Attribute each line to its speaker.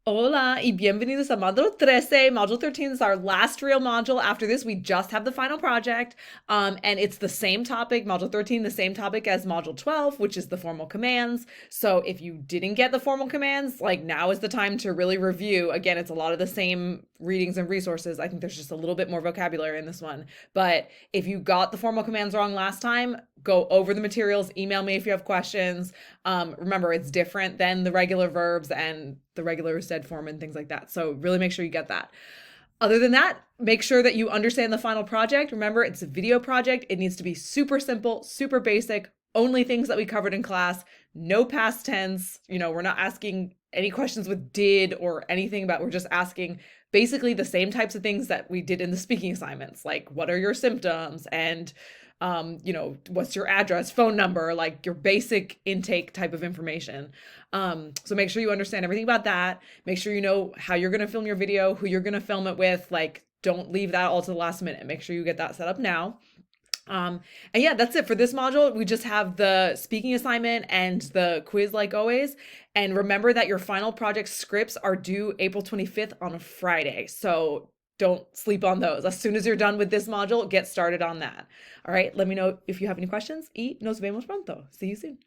Speaker 1: Hola y bienvenidos a Module 13. Module 13 is our last real module. After this, we just have the final project. And it's the same topic, Module 13, the same topic as Module 12, which is the formal commands. So if you didn't get the formal commands, like now is the time to really review. Again, it's a lot of the same readings and resources. I think there's just a little bit more vocabulary in this one. But if you got the formal commands wrong last time, go over the materials, email me if you have questions. Remember, it's different than the regular verbs and the regular said form and things like that. So really make sure you get that. Other than that, make sure that you understand the final project. Remember, it's a video project. It needs to be super simple, super basic, only things that we covered in class, no past tense. We're not asking any questions with did or anything about, we're just asking basically the same types of things that we did in the speaking assignments, like what are your symptoms and what's your address, phone number, like your basic intake type of information. So make sure you understand everything about that. Make sure you know how you're going to film your video, who you're going to film it with. Like, don't leave that all to the last minute. Make sure you get that set up now. And yeah, that's it for this module. We just have the speaking assignment and the quiz like always. And remember that your final project scripts are due April 25th on a Friday. So don't sleep on those. As soon as you're done with this module, get started on that. All right, let me know if you have any questions. Y nos vemos pronto. See you soon.